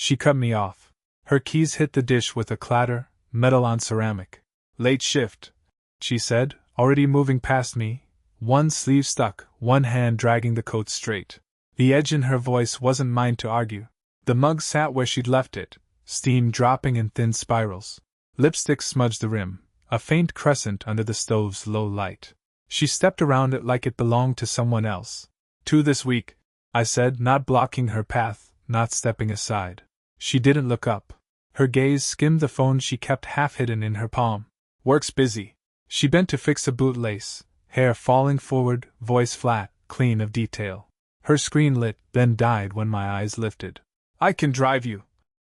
She cut me off. Her keys hit the dish with a clatter, metal on ceramic. Late shift, she said, already moving past me, one sleeve stuck, one hand dragging the coat straight. The edge in her voice wasn't mine to argue. The mug sat where she'd left it, steam dropping in thin spirals. Lipstick smudged the rim, a faint crescent under the stove's low light. She stepped around it like it belonged to someone else. "2 this week," I said, not blocking her path, not stepping aside. She didn't look up. Her gaze skimmed the phone she kept half hidden in her palm. "Work's busy." She bent to fix a bootlace, hair falling forward, voice flat, clean of detail. Her screen lit, then died when my eyes lifted. "I can drive you,"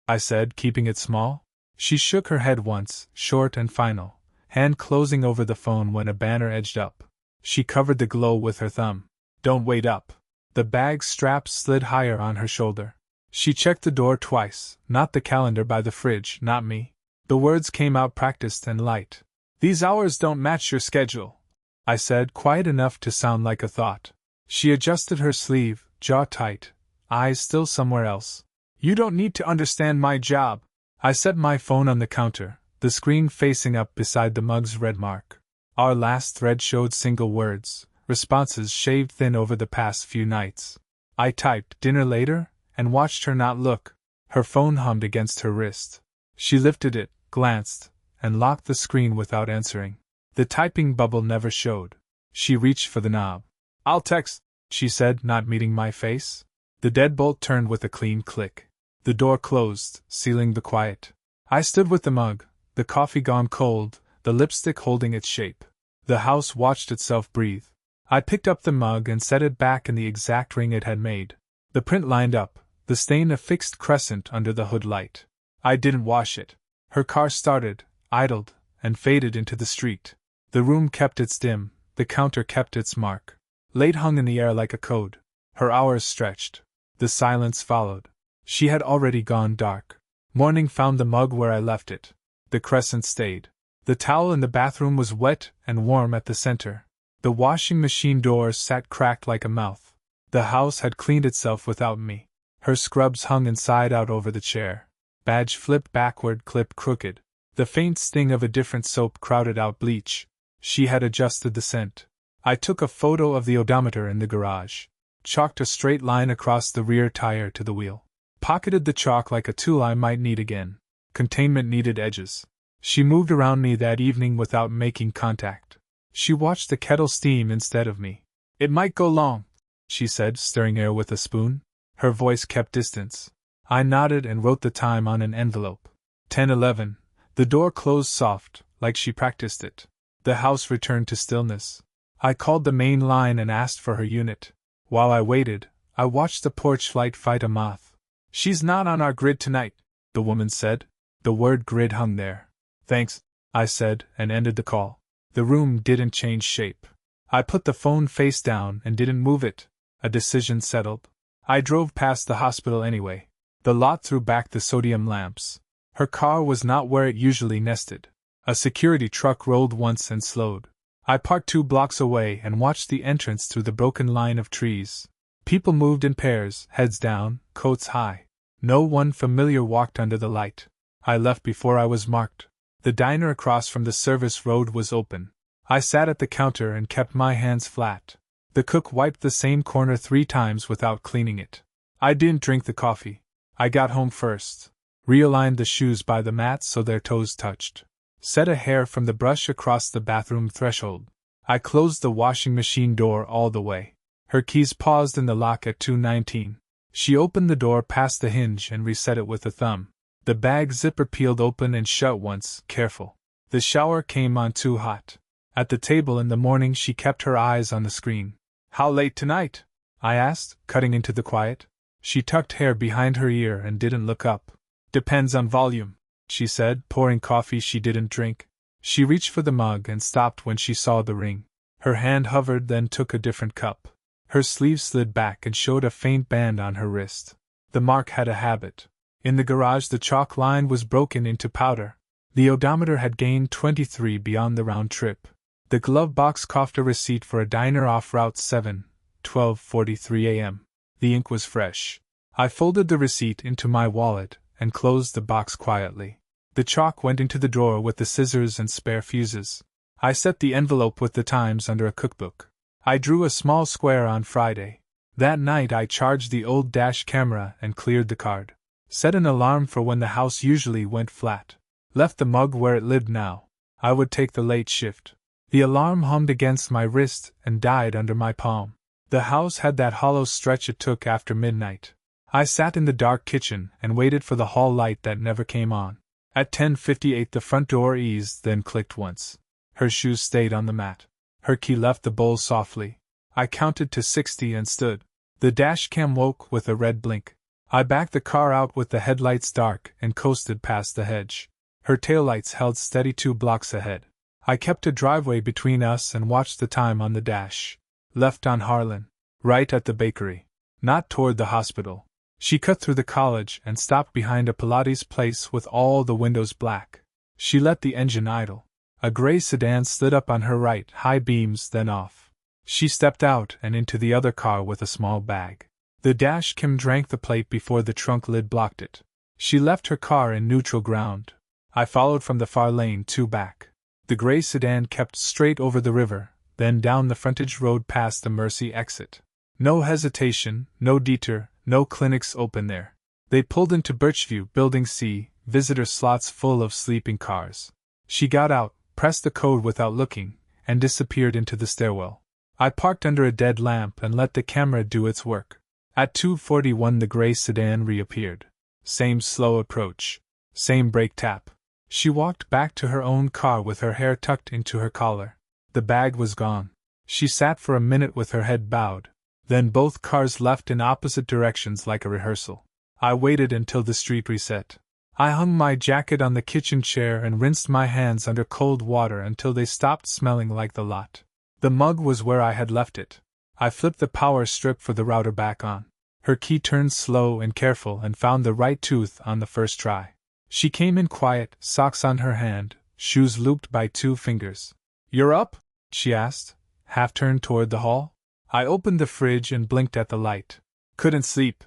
I said, keeping it small. She shook her head once, short and final, hand closing over the phone when a banner edged up. She covered the glow with her thumb. "Don't wait up." The bag strap slid higher on her shoulder. She checked the door twice, not the calendar by the fridge, not me. The words came out practiced and light. "These hours don't match your schedule," I said, quiet enough to sound like a thought. She adjusted her sleeve, jaw tight, eyes still somewhere else. "You don't need to understand my job." I set my phone on the counter, the screen facing up beside the mug's red mark. Our last thread showed single words, responses shaved thin over the past few nights. I typed "dinner later" and watched her not look. Her phone hummed against her wrist. She lifted it, glanced, and locked the screen without answering. The typing bubble never showed. She reached for the knob. "I'll text," she said, not meeting my face. The deadbolt turned with a clean click. The door closed, sealing the quiet. I stood with the mug, the coffee gone cold, the lipstick holding its shape. The house watched itself breathe. I picked up the mug and set it back in the exact ring it had made. The print lined up, the stain a fixed crescent under the hood light. I didn't wash it. Her car started, idled, and faded into the street. The room kept its dim, the counter kept its mark. Late hung in the air like a code. Her hours stretched. The silence followed. She had already gone dark. Morning found the mug where I left it. The crescent stayed. The towel in the bathroom was wet and warm at the center. The washing machine door sat cracked like a mouth. The house had cleaned itself without me. Her scrubs hung inside out over the chair. Badge flipped backward, clip crooked. The faint sting of a different soap crowded out bleach. She had adjusted the scent. I took a photo of the odometer in the garage. Chalked a straight line across the rear tire to the wheel. Pocketed the chalk like a tool I might need again. Containment needed edges. She moved around me that evening without making contact. She watched the kettle steam instead of me. "It might go long," she said, stirring air with a spoon. Her voice kept distance. I nodded and wrote the time on an envelope. 10:11. The door closed soft, like she practiced it. The house returned to stillness. I called the main line and asked for her unit. While I waited, I watched the porch light fight a moth. "She's not on our grid tonight," the woman said. The word grid hung there. "Thanks," I said, and ended the call. The room didn't change shape. I put the phone face down and didn't move it. A decision settled. I drove past the hospital anyway. The lot threw back the sodium lamps. Her car was not where it usually nested. A security truck rolled once and slowed. I parked 2 blocks away and watched the entrance through the broken line of trees. People moved in pairs, heads down, coats high. No one familiar walked under the light. I left before I was marked. The diner across from the service road was open. I sat at the counter and kept my hands flat. The cook wiped the same corner 3 times without cleaning it. I didn't drink the coffee. I got home first. Realigned the shoes by the mat so their toes touched. Set a hair from the brush across the bathroom threshold. I closed the washing machine door all the way. Her keys paused in the lock at 2:19. She opened the door past the hinge and reset it with a thumb. The bag zipper peeled open and shut once, careful. The shower came on too hot. At the table in the morning she kept her eyes on the screen. "How late tonight?" I asked, cutting into the quiet. She tucked hair behind her ear and didn't look up. "Depends on volume," she said, pouring coffee she didn't drink. She reached for the mug and stopped when she saw the ring. Her hand hovered, then took a different cup. Her sleeve slid back and showed a faint band on her wrist. The mark had a habit. In the garage the chalk line was broken into powder. The odometer had gained 23 beyond the round trip. The glove box coughed a receipt for a diner off Route 7, 12:43 a.m. The ink was fresh. I folded the receipt into my wallet and closed the box quietly. The chalk went into the drawer with the scissors and spare fuses. I set the envelope with the times under a cookbook. I drew a small square on Friday. That night I charged the old dash camera and cleared the card. Set an alarm for when the house usually went flat. Left the mug where it lived now. I would take the late shift. The alarm hummed against my wrist and died under my palm. The house had that hollow stretch it took after midnight. I sat in the dark kitchen and waited for the hall light that never came on. At 10:58 the front door eased, then clicked once. Her shoes stayed on the mat. Her key left the bowl softly. I counted to 60 and stood. The dash cam woke with a red blink. I backed the car out with the headlights dark and coasted past the hedge. Her taillights held steady 2 blocks ahead. I kept a driveway between us and watched the time on the dash. Left on Harlan. Right at the bakery. Not toward the hospital. She cut through the college and stopped behind a Pilates place with all the windows black. She let the engine idle. A gray sedan slid up on her right, high beams, then off. She stepped out and into the other car with a small bag. The dash cam drank the plate before the trunk lid blocked it. She left her car in neutral ground. I followed from the far lane 2 back. The gray sedan kept straight over the river, then down the frontage road past the Mercy exit. No hesitation, no detour, no clinics open there. They pulled into Birchview, Building C, visitor slots full of sleeping cars. She got out, pressed the code without looking, and disappeared into the stairwell. I parked under a dead lamp and let the camera do its work. At 2:41 the gray sedan reappeared. Same slow approach. Same brake tap. She walked back to her own car with her hair tucked into her collar. The bag was gone. She sat for a minute with her head bowed. Then both cars left in opposite directions like a rehearsal. I waited until the street reset. I hung my jacket on the kitchen chair and rinsed my hands under cold water until they stopped smelling like the lot. The mug was where I had left it. I flipped the power strip for the router back on. Her key turned slow and careful and found the right tooth on the first try. She came in quiet, socks on her hand, shoes looped by 2 fingers. "You're up?" she asked, half turned toward the hall. I opened the fridge and blinked at the light. "Couldn't sleep,"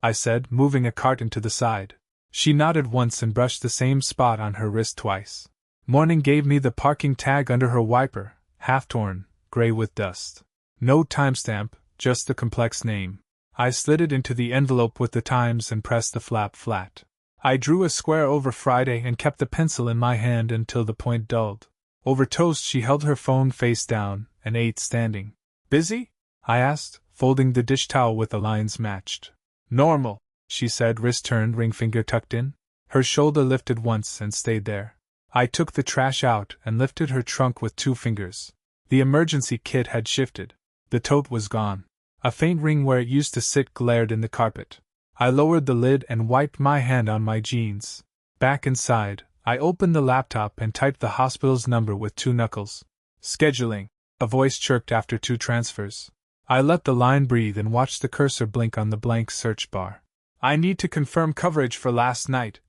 I said, moving a carton to the side. She nodded once and brushed the same spot on her wrist twice. Morning gave me the parking tag under her wiper, half torn, gray with dust. No timestamp, just the complex name. I slid it into the envelope with the times and pressed the flap flat. I drew a square over Friday and kept the pencil in my hand until the point dulled. Over toast she held her phone face down and ate standing. "Busy?" I asked, folding the dish towel with the lines matched. "Normal," she said, wrist turned, ring finger tucked in. Her shoulder lifted once and stayed there. I took the trash out and lifted her trunk with 2 fingers. The emergency kit had shifted. The tote was gone. A faint ring where it used to sit glared in the carpet. I lowered the lid and wiped my hand on my jeans. Back inside, I opened the laptop and typed the hospital's number with 2 knuckles. "Scheduling," a voice chirped after 2 transfers. I let the line breathe and watched the cursor blink on the blank search bar. "I need to confirm coverage for last night,"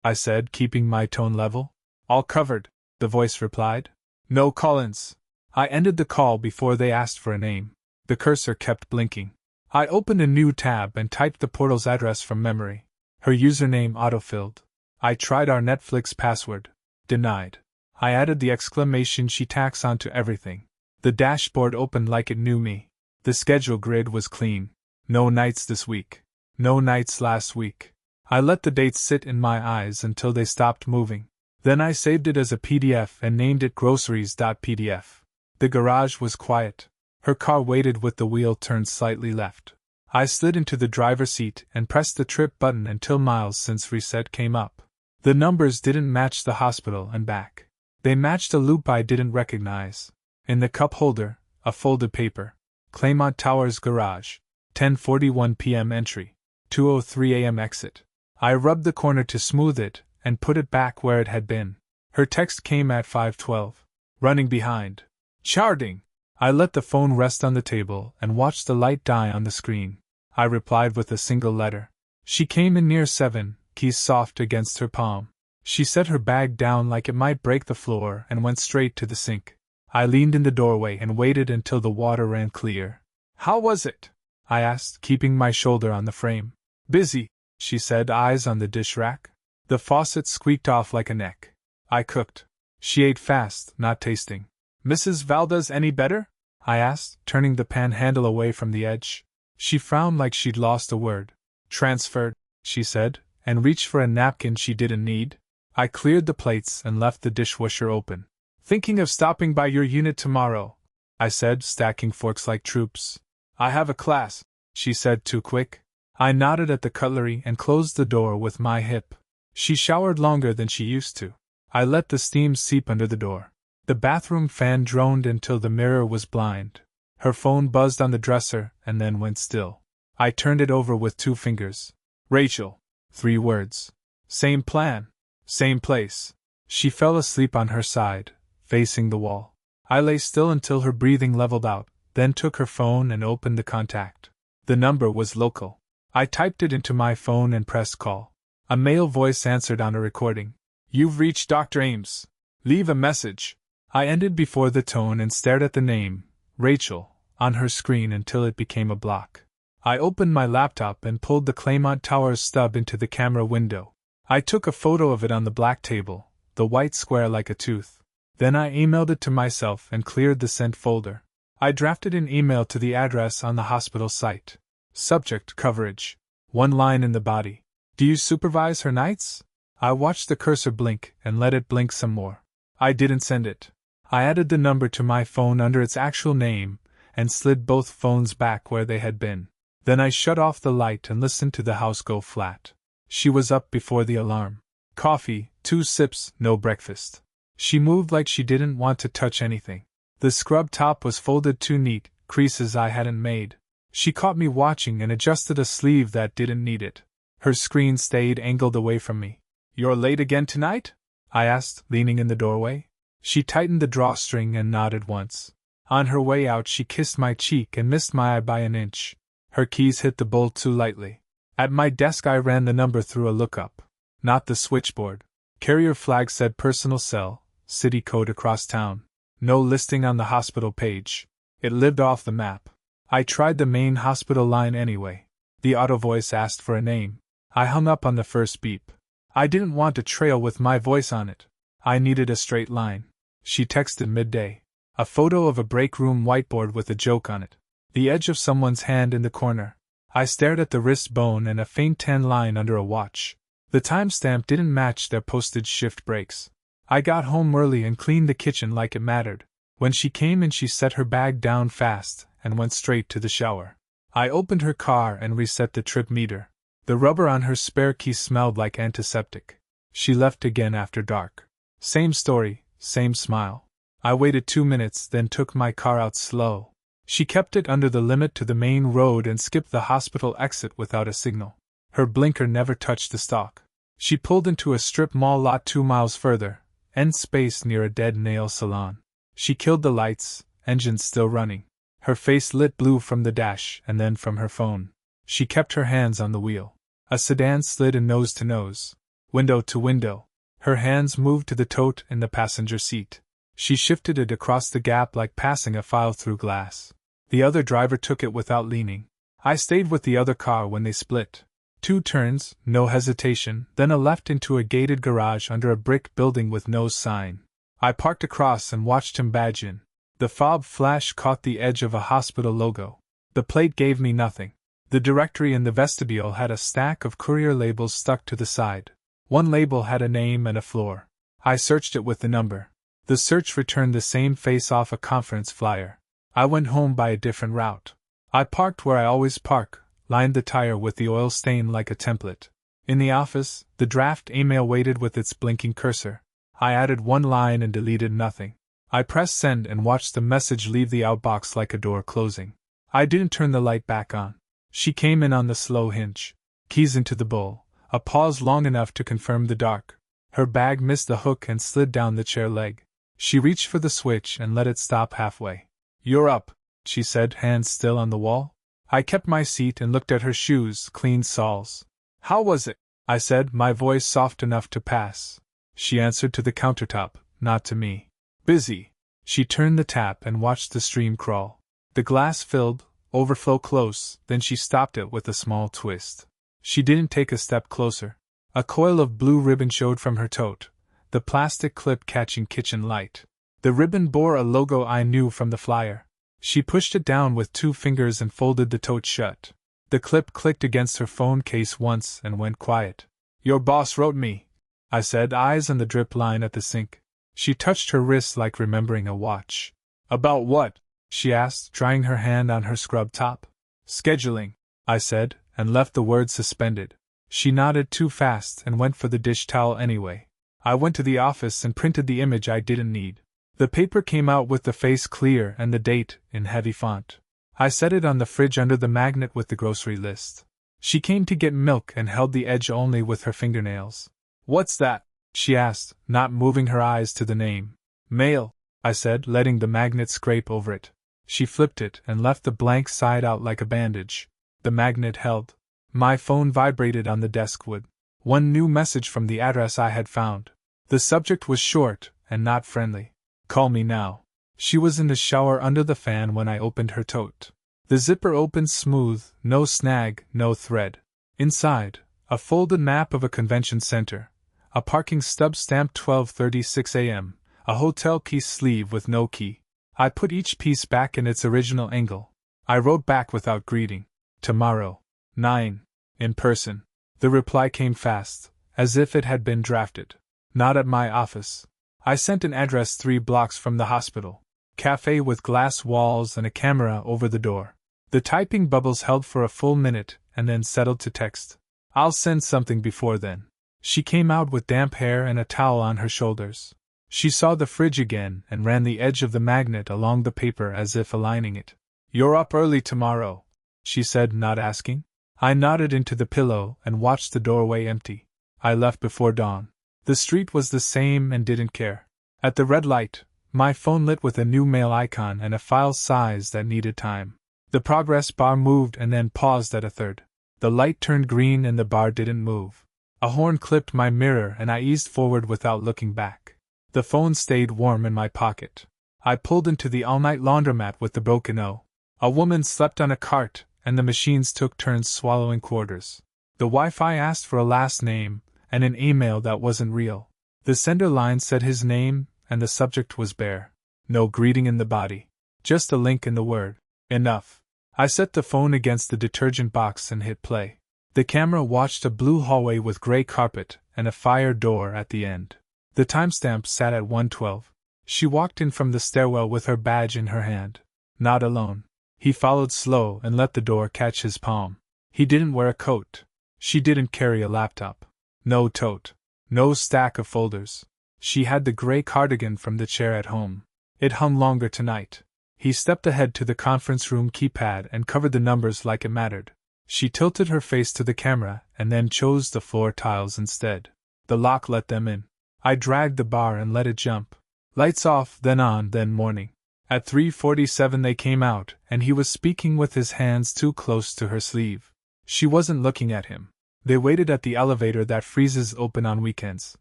I said, keeping my tone level. "All covered," the voice replied. "No call-ins." I ended the call before they asked for a name. The cursor kept blinking. I opened a new tab and typed the portal's address from memory. Her username autofilled. I tried our Netflix password. Denied. I added the exclamation she tacks onto everything. The dashboard opened like it knew me. The schedule grid was clean. No nights this week. No nights last week. I let the dates sit in my eyes until they stopped moving. Then I saved it as a PDF and named it groceries.pdf. The garage was quiet. Her car waited with the wheel turned slightly left. I slid into the driver's seat and pressed the trip button until miles since reset came up. The numbers didn't match the hospital and back. They matched a loop I didn't recognize. In the cup holder, a folded paper. Claymont Towers Garage. 10:41 p.m. entry. 2:03 a.m. exit. I rubbed the corner to smooth it and put it back where it had been. Her text came at 5:12. Running behind. Charding. I let the phone rest on the table and watched the light die on the screen. I replied with a single letter. She came in near 7, keys soft against her palm. She set her bag down like it might break the floor and went straight to the sink. I leaned in the doorway and waited until the water ran clear. "How was it?" I asked, keeping my shoulder on the frame. "Busy," she said, eyes on the dish rack. The faucet squeaked off like a neck. I cooked. She ate fast, not tasting. Mrs. Valdez any better? I asked, turning the pan handle away from the edge. She frowned like she'd lost a word. Transferred, she said, and reached for a napkin she didn't need. I cleared the plates and left the dishwasher open. Thinking of stopping by your unit tomorrow, I said, stacking forks like troops. I have a class, she said, too quick. I nodded at the cutlery and closed the door with my hip. She showered longer than she used to. I let the steam seep under the door. The bathroom fan droned until the mirror was blind. Her phone buzzed on the dresser and then went still. I turned it over with 2 fingers. Rachel. 3 words. Same plan. Same place. She fell asleep on her side, facing the wall. I lay still until her breathing leveled out, then took her phone and opened the contact. The number was local. I typed it into my phone and pressed call. A male voice answered on a recording. You've reached Dr. Ames. Leave a message. I ended before the tone and stared at the name, Rachel, on her screen until it became a block. I opened my laptop and pulled the Claymont Towers stub into the camera window. I took a photo of it on the black table, the white square like a tooth. Then I emailed it to myself and cleared the sent folder. I drafted an email to the address on the hospital site. Subject: coverage. 1 line in the body. Do you supervise her nights? I watched the cursor blink and let it blink some more. I didn't send it. I added the number to my phone under its actual name and slid both phones back where they had been. Then I shut off the light and listened to the house go flat. She was up before the alarm. Coffee, 2 sips, no breakfast. She moved like she didn't want to touch anything. The scrub top was folded too neat, creases I hadn't made. She caught me watching and adjusted a sleeve that didn't need it. Her screen stayed angled away from me. You're late again tonight? I asked, leaning in the doorway. She tightened the drawstring and nodded once. On her way out she kissed my cheek and missed my eye by an inch. Her keys hit the bolt too lightly. At my desk I ran the number through a lookup. Not the switchboard. Carrier flag said personal cell, city code across town. No listing on the hospital page. It lived off the map. I tried the main hospital line anyway. The auto voice asked for a name. I hung up on the first beep. I didn't want a trail with my voice on it. I needed a straight line. She texted midday. A photo of a break room whiteboard with a joke on it. The edge of someone's hand in the corner. I stared at the wrist bone and a faint tan line under a watch. The timestamp didn't match their postage shift breaks. I got home early and cleaned the kitchen like it mattered. When she came in she set her bag down fast and went straight to the shower. I opened her car and reset the trip meter. The rubber on her spare key smelled like antiseptic. She left again after dark. Same story, same smile. I waited 2 minutes, then took my car out slow. She kept it under the limit to the main road and skipped the hospital exit without a signal. Her blinker never touched the stalk. She pulled into a strip mall lot 2 miles further, end space near a dead nail salon. She killed the lights, engines still running. Her face lit blue from the dash and then from her phone. She kept her hands on the wheel. A sedan slid in nose to nose, window to window. Her hands moved to the tote in the passenger seat. She shifted it across the gap like passing a file through glass. The other driver took it without leaning. I stayed with the other car when they split. 2 turns, no hesitation, then a left into a gated garage under a brick building with no sign. I parked across and watched him badge in. The fob flash caught the edge of a hospital logo. The plate gave me nothing. The directory in the vestibule had a stack of courier labels stuck to the side. One label had a name and a floor. I searched it with the number. The search returned the same face off a conference flyer. I went home by a different route. I parked where I always park, lined the tire with the oil stain like a template. In the office, the draft email waited with its blinking cursor. I added 1 line and deleted nothing. I pressed send and watched the message leave the outbox like a door closing. I didn't turn the light back on. She came in on the slow hinge. Keys into the bowl. A pause long enough to confirm the dark. Her bag missed the hook and slid down the chair leg. She reached for the switch and let it stop halfway. You're up, she said, hands still on the wall. I kept my seat and looked at her shoes, clean soles. How was it? I said, my voice soft enough to pass. She answered to the countertop, not to me. Busy. She turned the tap and watched the stream crawl. The glass filled, overflow close, then she stopped it with a small twist. She didn't take a step closer. A coil of blue ribbon showed from her tote, the plastic clip catching kitchen light. The ribbon bore a logo I knew from the flyer. She pushed it down with 2 fingers and folded the tote shut. The clip clicked against her phone case once and went quiet. "Your boss wrote me," I said, eyes on the drip line at the sink. She touched her wrist like remembering a watch. "About what?" she asked, drying her hand on her scrub top. "Scheduling," I said, and left the word suspended. She nodded too fast and went for the dish towel anyway. I went to the office and printed the image I didn't need. The paper came out with the face clear and the date in heavy font. I set it on the fridge under the magnet with the grocery list. She came to get milk and held the edge only with her fingernails. "What's that?" she asked, not moving her eyes to the name. "Mail," I said, letting the magnet scrape over it. She flipped it and left the blank side out like a bandage. The magnet held. My phone vibrated on the desk wood. One new message from the address I had found. The subject was short and not friendly. "Call me now." She was in the shower under the fan when I opened her tote. The zipper opened smooth, no snag, no thread. Inside, a folded map of a convention center, a parking stub stamped 12:36 a.m., a hotel key sleeve with no key. I put each piece back in its original angle. I wrote back without greeting. "Tomorrow. 9. In person." The reply came fast, as if it had been drafted. "Not at my office." I sent an address 3 blocks from the hospital. Cafe with glass walls and a camera over the door. The typing bubbles held for a full minute and then settled to text. "I'll send something before then." She came out with damp hair and a towel on her shoulders. She saw the fridge again and ran the edge of the magnet along the paper as if aligning it. "You're up early tomorrow," she said, not asking. I nodded into the pillow and watched the doorway empty. I left before dawn. The street was the same and didn't care. At the red light, my phone lit with a new mail icon and a file size that needed time. The progress bar moved and then paused at a third. The light turned green and the bar didn't move. A horn clipped my mirror and I eased forward without looking back. The phone stayed warm in my pocket. I pulled into the all-night laundromat with the broken O. A woman slept on a cart, and the machines took turns swallowing quarters. The Wi-Fi asked for a last name, and an email that wasn't real. The sender line said his name, and the subject was bare. No greeting in the body. Just a link in the word. Enough. I set the phone against the detergent box and hit play. The camera watched a blue hallway with gray carpet and a fire door at the end. The timestamp sat at 1:12. She walked in from the stairwell with her badge in her hand. Not alone. He followed slow and let the door catch his palm. He didn't wear a coat. She didn't carry a laptop. No tote. No stack of folders. She had the gray cardigan from the chair at home. It hung longer tonight. He stepped ahead to the conference room keypad and covered the numbers like it mattered. She tilted her face to the camera and then chose the floor tiles instead. The lock let them in. I dragged the bar and let it jump. Lights off, then on, then morning. At 3:47 they came out, and he was speaking with his hands too close to her sleeve. She wasn't looking at him. They waited at the elevator that freezes open on weekends.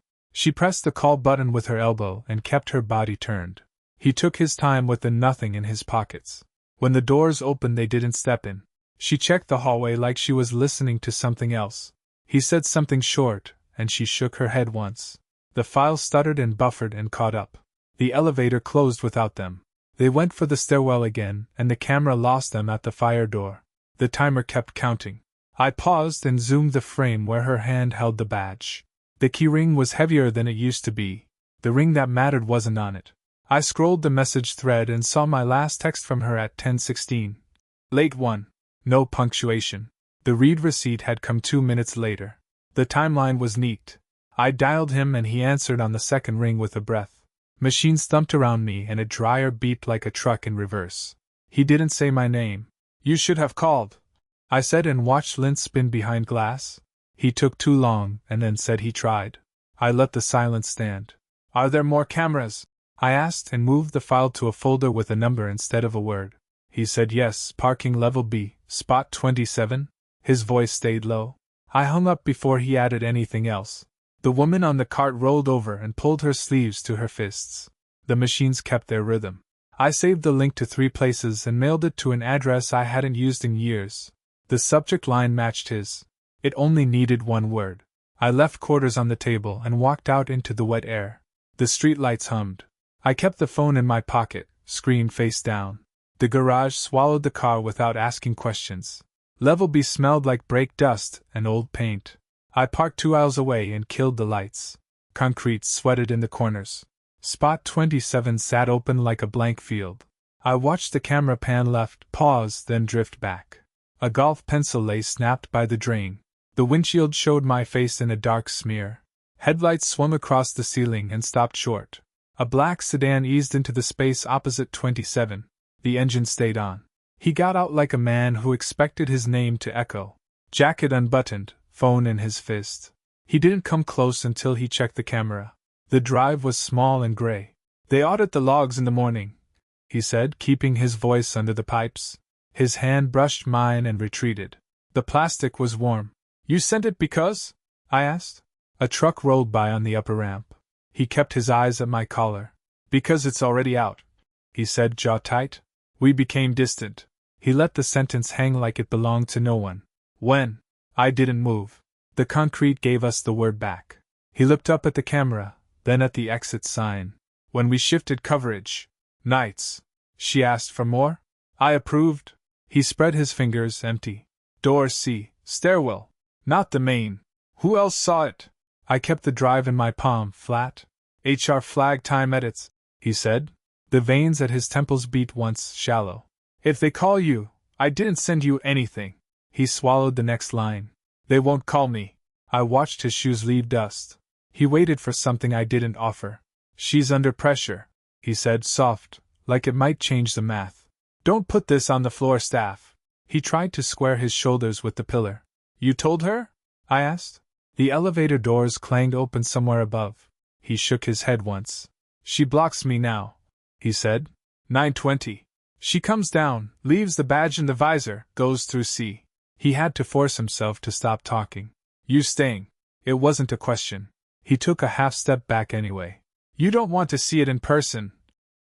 She pressed the call button with her elbow and kept her body turned. He took his time with the nothing in his pockets. When the doors opened they didn't step in. She checked the hallway like she was listening to something else. He said something short, and she shook her head once. The file stuttered and buffered and caught up. The elevator closed without them. They went for the stairwell again, and the camera lost them at the fire door. The timer kept counting. I paused and zoomed the frame where her hand held the badge. The keyring was heavier than it used to be. The ring that mattered wasn't on it. I scrolled the message thread and saw my last text from her at 10:16. Late 1. No punctuation. The read receipt had come 2 minutes later. The timeline was neat. I dialed him and he answered on the second ring with a breath. Machines thumped around me and a dryer beeped like a truck in reverse. He didn't say my name. "You should have called," I said and watched Lynn spin behind glass. He took too long and then said he tried. I let the silence stand. "Are there more cameras?" I asked and moved the file to a folder with a number instead of a word. He said yes, parking level B, spot 27. His voice stayed low. I hung up before he added anything else. The woman on the cart rolled over and pulled her sleeves to her fists. The machines kept their rhythm. I saved the link to 3 places and mailed it to an address I hadn't used in years. The subject line matched his. It only needed one word. I left quarters on the table and walked out into the wet air. The streetlights hummed. I kept the phone in my pocket, screen face down. The garage swallowed the car without asking questions. Level B smelled like brake dust and old paint. I parked 2 aisles away and killed the lights. Concrete sweated in the corners. Spot 27 sat open like a blank field. I watched the camera pan left, pause, then drift back. A golf pencil lay snapped by the drain. The windshield showed my face in a dark smear. Headlights swung across the ceiling and stopped short. A black sedan eased into the space opposite 27. The engine stayed on. He got out like a man who expected his name to echo. Jacket unbuttoned, phone in his fist. He didn't come close until he checked the camera. The drive was small and gray. They audit the logs in the morning, he said, keeping his voice under the pipes. His hand brushed mine and retreated. The plastic was warm. You sent it because? I asked. A truck rolled by on the upper ramp. He kept his eyes at my collar. Because it's already out, he said, jaw tight. We became distant. He let the sentence hang like it belonged to no one. When? I didn't move. The concrete gave us the word back. He looked up at the camera, then at the exit sign. When we shifted coverage. Nights. She asked for more? I approved. He spread his fingers, empty. Door C, stairwell. Not the main. Who else saw it? I kept the drive in my palm, flat. HR flag time edits, he said. The veins at his temples beat once, shallow. If they call you, I didn't send you anything. He swallowed the next line. They won't call me. I watched his shoes leave dust. He waited for something I didn't offer. She's under pressure, he said, soft, like it might change the math. Don't put this on the floor staff. He tried to square his shoulders with the pillar. You told her? I asked. The elevator doors clanged open somewhere above. He shook his head once. She blocks me now, he said. 9:20. She comes down, leaves the badge in the visor, goes through C. He had to force himself to stop talking. You staying? It wasn't a question. He took a half step back anyway. You don't want to see it in person,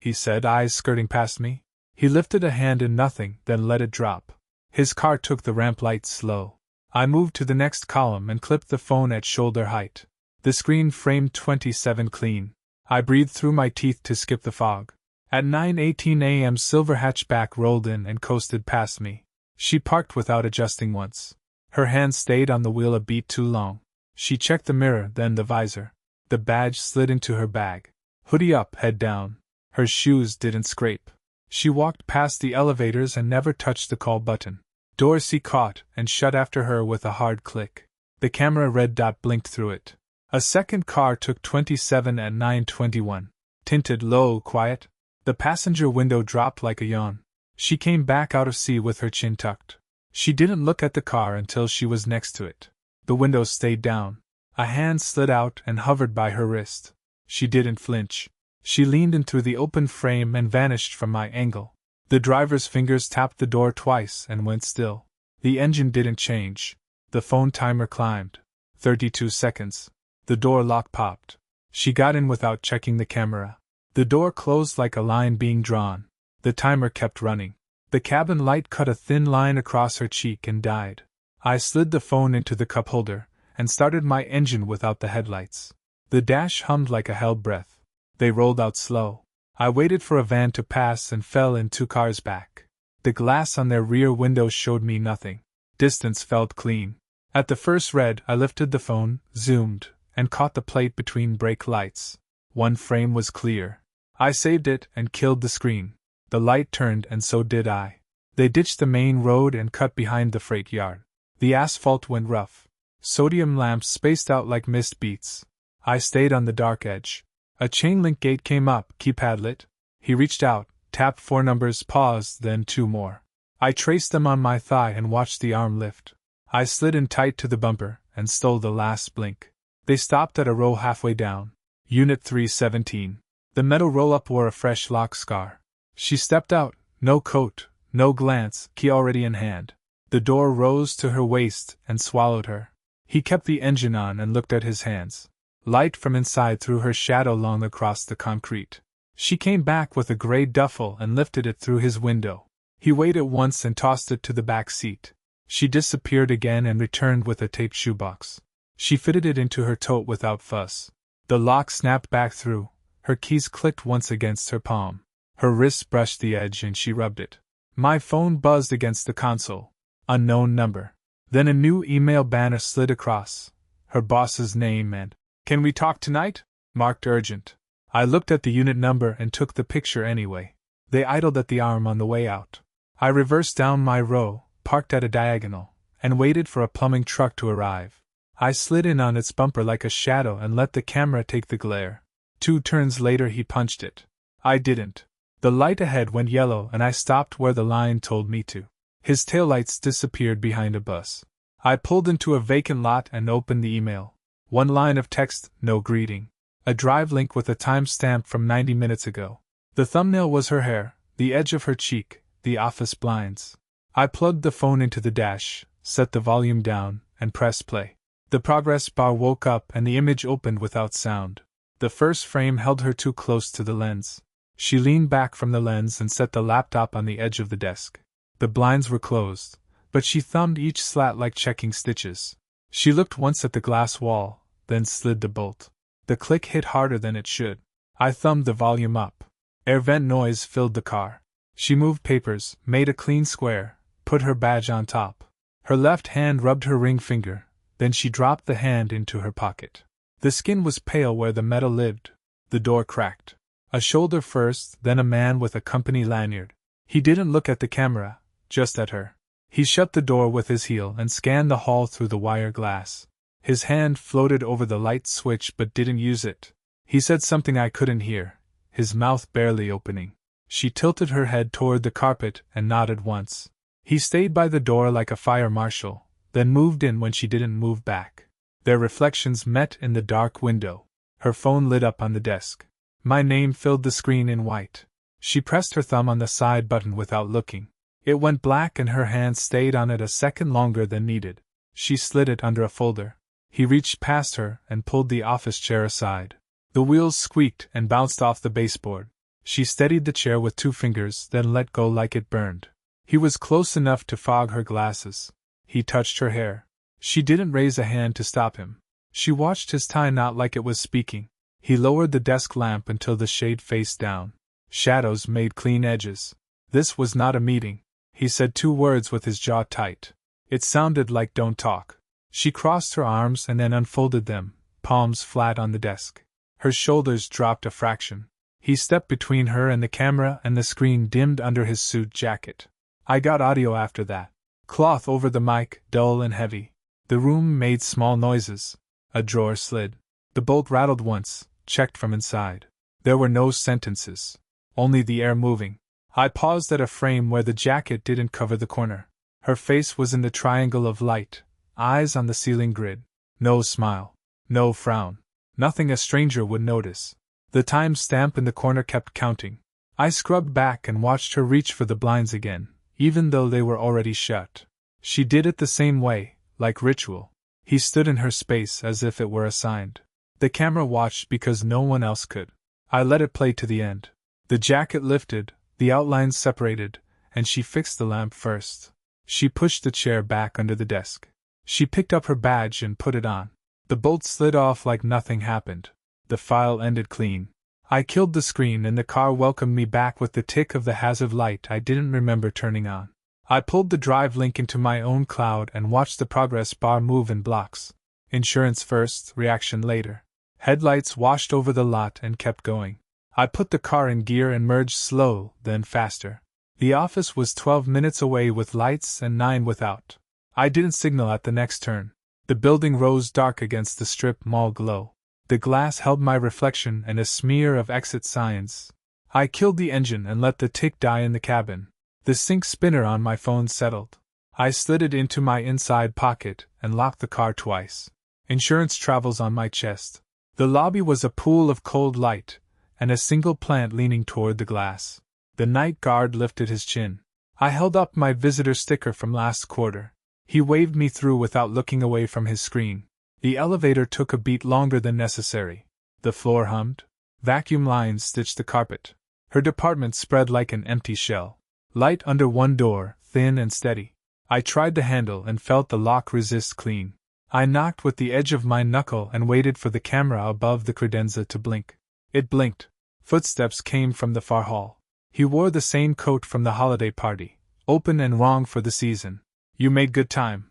he said, eyes skirting past me. He lifted a hand in nothing, then let it drop. His car took the ramp light slow. I moved to the next column and clipped the phone at shoulder height. The screen framed 27 clean. I breathed through my teeth to skip the fog. At 9:18 a.m. silver hatchback rolled in and coasted past me. She parked without adjusting once. Her hand stayed on the wheel a beat too long. She checked the mirror, then the visor. The badge slid into her bag. Hoodie up, head down. Her shoes didn't scrape. She walked past the elevators and never touched the call button. Door C caught and shut after her with a hard click. The camera red dot blinked through it. A second car took 27 at 9:21. Tinted low, quiet. The passenger window dropped like a yawn. She came back out of C with her chin tucked. She didn't look at the car until she was next to it. The window stayed down. A hand slid out and hovered by her wrist. She didn't flinch. She leaned in through the open frame and vanished from my angle. The driver's fingers tapped the door twice and went still. The engine didn't change. The phone timer climbed. 32 seconds. The door lock popped. She got in without checking the camera. The door closed like a line being drawn. The timer kept running. The cabin light cut a thin line across her cheek and died. I slid the phone into the cup holder and started my engine without the headlights. The dash hummed like a held breath. They rolled out slow. I waited for a van to pass and fell in 2 cars back. The glass on their rear windows showed me nothing. Distance felt clean. At the first red, I lifted the phone, zoomed, and caught the plate between brake lights. One frame was clear. I saved it and killed the screen. The light turned and so did I. They ditched the main road and cut behind the freight yard. The asphalt went rough. Sodium lamps spaced out like mist beats. I stayed on the dark edge. A chain-link gate came up, keypad lit. He reached out, tapped 4 numbers, paused, then 2 more. I traced them on my thigh and watched the arm lift. I slid in tight to the bumper and stole the last blink. They stopped at a row halfway down. Unit 317. The metal roll-up wore a fresh lock scar. She stepped out, no coat, no glance, key already in hand. The door rose to her waist and swallowed her. He kept the engine on and looked at his hands. Light from inside threw her shadow long across the concrete. She came back with a gray duffel and lifted it through his window. He weighed it once and tossed it to the back seat. She disappeared again and returned with a taped shoebox. She fitted it into her tote without fuss. The lock snapped back through, her keys clicked once against her palm. Her wrist brushed the edge and she rubbed it. My phone buzzed against the console. Unknown number. Then a new email banner slid across. Her boss's name and, "Can we talk tonight?" marked urgent. I looked at the unit number and took the picture anyway. They idled at the arm on the way out. I reversed down my row, parked at a diagonal, and waited for a plumbing truck to arrive. I slid in on its bumper like a shadow and let the camera take the glare. 2 turns later he punched it. I didn't. The light ahead went yellow and I stopped where the line told me to. His taillights disappeared behind a bus. I pulled into a vacant lot and opened the email. 1 line of text, no greeting. A drive link with a timestamp from 90 minutes ago. The thumbnail was her hair, the edge of her cheek, the office blinds. I plugged the phone into the dash, set the volume down, and pressed play. The progress bar woke up and the image opened without sound. The first frame held her too close to the lens. She leaned back from the lens and set the laptop on the edge of the desk. The blinds were closed, but she thumbed each slat like checking stitches. She looked once at the glass wall, then slid the bolt. The click hit harder than it should. I thumbed the volume up. Air vent noise filled the car. She moved papers, made a clean square, put her badge on top. Her left hand rubbed her ring finger, then she dropped the hand into her pocket. The skin was pale where the metal lived. The door cracked. A shoulder first, then a man with a company lanyard. He didn't look at the camera, just at her. He shut the door with his heel and scanned the hall through the wire glass. His hand floated over the light switch but didn't use it. He said something I couldn't hear, his mouth barely opening. She tilted her head toward the carpet and nodded once. He stayed by the door like a fire marshal, then moved in when she didn't move back. Their reflections met in the dark window. Her phone lit up on the desk. My name filled the screen in white. She pressed her thumb on the side button without looking. It went black and her hand stayed on it a second longer than needed. She slid it under a folder. He reached past her and pulled the office chair aside. The wheels squeaked and bounced off the baseboard. She steadied the chair with 2 fingers, then let go like it burned. He was close enough to fog her glasses. He touched her hair. She didn't raise a hand to stop him. She watched his tie knot like it was speaking. He lowered the desk lamp until the shade faced down. Shadows made clean edges. This was not a meeting. He said 2 words with his jaw tight. It sounded like "don't talk." She crossed her arms and then unfolded them, palms flat on the desk. Her shoulders dropped a fraction. He stepped between her and the camera and the screen dimmed under his suit jacket. I got audio after that. Cloth over the mic, dull and heavy. The room made small noises. A drawer slid. The bolt rattled once, checked from inside. There were no sentences. Only the air moving. I paused at a frame where the jacket didn't cover the corner. Her face was in the triangle of light, eyes on the ceiling grid. No smile. No frown. Nothing a stranger would notice. The time stamp in the corner kept counting. I scrubbed back and watched her reach for the blinds again, even though they were already shut. She did it the same way, like ritual. He stood in her space as if it were assigned. The camera watched because no one else could. I let it play to the end. The jacket lifted, the outlines separated, and she fixed the lamp first. She pushed the chair back under the desk. She picked up her badge and put it on. The bolt slid off like nothing happened. The file ended clean. I killed the screen and the car welcomed me back with the tick of the hazard light I didn't remember turning on. I pulled the drive link into my own cloud and watched the progress bar move in blocks. Insurance first, reaction later. Headlights washed over the lot and kept going. I put the car in gear and merged slow, then faster. The office was 12 minutes away with lights and 9 without. I didn't signal at the next turn. The building rose dark against the strip mall glow. The glass held my reflection and a smear of exit signs. I killed the engine and let the tick die in the cabin. The sync spinner on my phone settled. I slid it into my inside pocket and locked the car twice. Insurance travels on my chest. The lobby was a pool of cold light, and a single plant leaning toward the glass. The night guard lifted his chin. I held up my visitor sticker from last quarter. He waved me through without looking away from his screen. The elevator took a beat longer than necessary. The floor hummed. Vacuum lines stitched the carpet. Her department spread like an empty shell. Light under one door, thin and steady. I tried the handle and felt the lock resist clean. I knocked with the edge of my knuckle and waited for the camera above the credenza to blink. It blinked. Footsteps came from the far hall. He wore the same coat from the holiday party, open and wrong for the season. "You made good time,"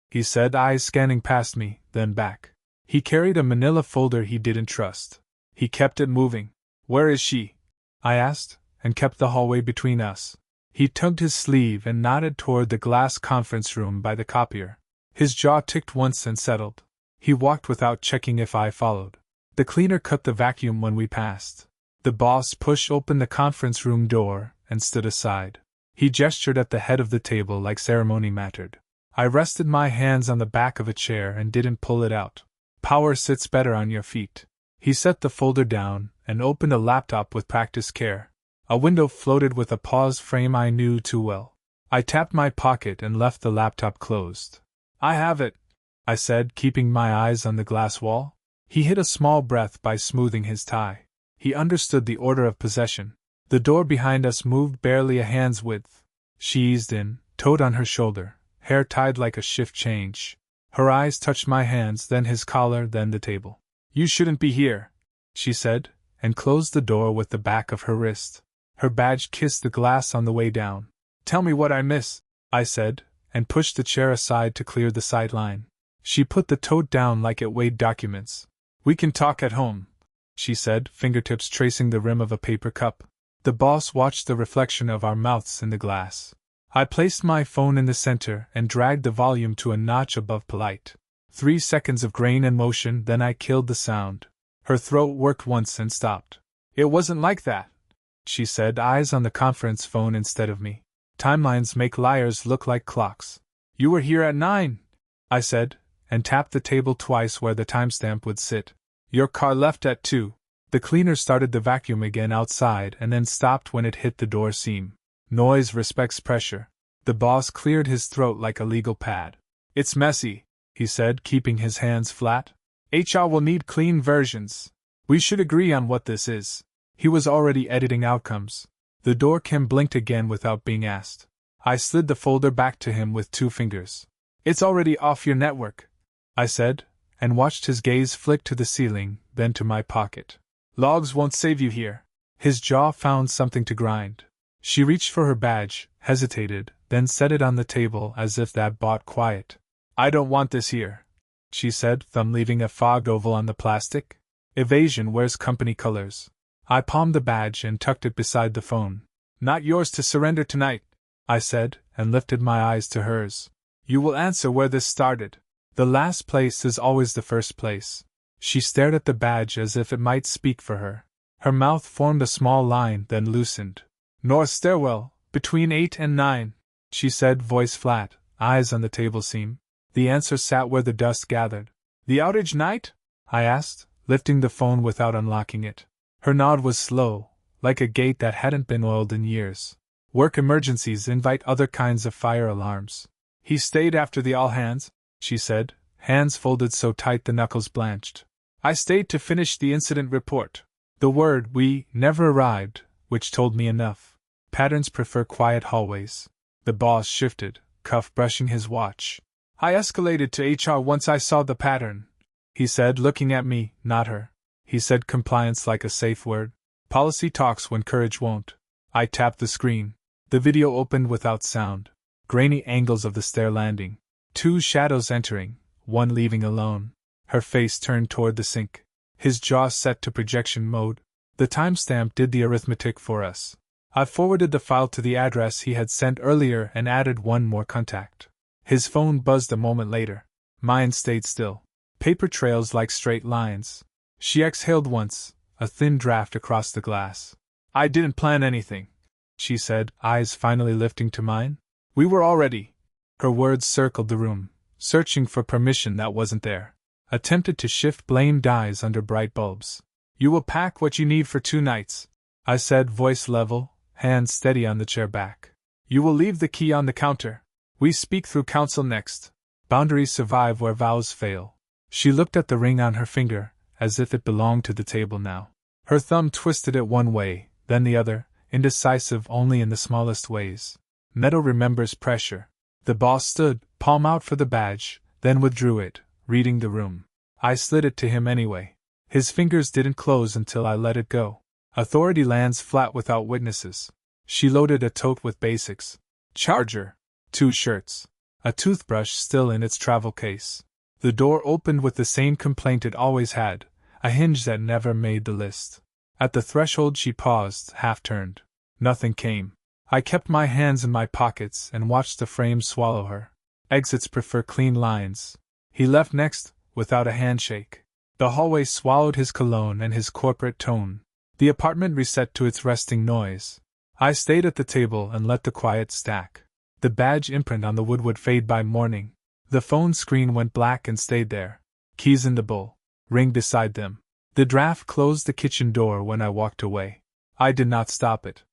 he said, eyes scanning past me, then back. He carried a manila folder he didn't trust. He kept it moving. "Where is she?" I asked, and kept the hallway between us. He tugged his sleeve and nodded toward the glass conference room by the copier. His jaw ticked once and settled. He walked without checking if I followed. The cleaner cut the vacuum when we passed. The boss pushed open the conference room door and stood aside. He gestured at the head of the table like ceremony mattered. I rested my hands on the back of a chair and didn't pull it out. "Power sits better on your feet." He set the folder down and opened a laptop with practiced care. A window floated with a pause frame I knew too well. I tapped my pocket and left the laptop closed. "I have it," I said, keeping my eyes on the glass wall. He hid a small breath by smoothing his tie. He understood the order of possession. The door behind us moved barely a hand's width. She eased in, toad on her shoulder, hair tied like a shift change. Her eyes touched my hands, then his collar, then the table. "You shouldn't be here," she said, and closed the door with the back of her wrist. Her badge kissed the glass on the way down. "Tell me what I miss," I said, and pushed the chair aside to clear the sideline. She put the tote down like it weighed documents. "We can talk at home," she said, fingertips tracing the rim of a paper cup. The boss watched the reflection of our mouths in the glass. I placed my phone in the center and dragged the volume to a notch above polite. 3 seconds of grain and motion, then I killed the sound. Her throat worked once and stopped. "It wasn't like that," she said, eyes on the conference phone instead of me. "Timelines make liars look like clocks." "You were here at 9, I said, and tapped the table twice where the timestamp would sit. "Your car left at 2. The cleaner started the vacuum again outside and then stopped when it hit the door seam. Noise respects pressure. The boss cleared his throat like a legal pad. "It's messy," he said, keeping his hands flat. "HR will need clean versions. We should agree on what this is." He was already editing outcomes. The door cam blinked again without being asked. I slid the folder back to him with 2 fingers. "It's already off your network," I said, and watched his gaze flick to the ceiling, then to my pocket. "Logs won't save you here." His jaw found something to grind. She reached for her badge, hesitated, then set it on the table as if that bought quiet. "I don't want this here," she said, thumb leaving a fogged oval on the plastic. "Evasion wears company colors." I palmed the badge and tucked it beside the phone. "Not yours to surrender tonight," I said, and lifted my eyes to hers. "You will answer where this started. The last place is always the first place." She stared at the badge as if it might speak for her. Her mouth formed a small line, then loosened. "North stairwell, between 8 and 9, she said, voice flat, eyes on the table seam. The answer sat where the dust gathered. "The outage night?" I asked, lifting the phone without unlocking it. Her nod was slow, like a gate that hadn't been oiled in years. "Work emergencies invite other kinds of fire alarms." "He stayed after the all hands," she said, hands folded so tight the knuckles blanched. "I stayed to finish the incident report." The word "we" never arrived, which told me enough. Patterns prefer quiet hallways. The boss shifted, cuff brushing his watch. "I escalated to HR once I saw the pattern," he said, looking at me, not her. He said compliance like a safe word. "Policy talks when courage won't." I tapped the screen. The video opened without sound. Grainy angles of the stair landing. 2 shadows entering, one leaving alone. Her face turned toward the sink. His jaw set to projection mode. The timestamp did the arithmetic for us. I forwarded the file to the address he had sent earlier and added one more contact. His phone buzzed a moment later. Mine stayed still. Paper trails like straight lines. She exhaled once, a thin draft across the glass. "I didn't plan anything," she said, eyes finally lifting to mine. "We were all ready." Her words circled the room, searching for permission that wasn't there. Attempted to shift blamed eyes under bright bulbs. "You will pack what you need for 2 nights," I said, voice level, hands steady on the chair back. "You will leave the key on the counter. We speak through council next. Boundaries survive where vows fail." She looked at the ring on her finger, as if it belonged to the table now. Her thumb twisted it one way, then the other, indecisive only in the smallest ways. Metal remembers pressure. The boss stood, palm out for the badge, then withdrew it, reading the room. I slid it to him anyway. His fingers didn't close until I let it go. Authority lands flat without witnesses. She loaded a tote with basics. Charger. 2 shirts. A toothbrush still in its travel case. The door opened with the same complaint it always had, a hinge that never made the list. At the threshold she paused, half-turned. Nothing came. I kept my hands in my pockets and watched the frame swallow her. Exits prefer clean lines. He left next, without a handshake. The hallway swallowed his cologne and his corporate tone. The apartment reset to its resting noise. I stayed at the table and let the quiet stack. The badge imprint on the wood would fade by morning. The phone screen went black and stayed there. Keys in the bowl. Ring beside them. The draft closed the kitchen door when I walked away. I did not stop it.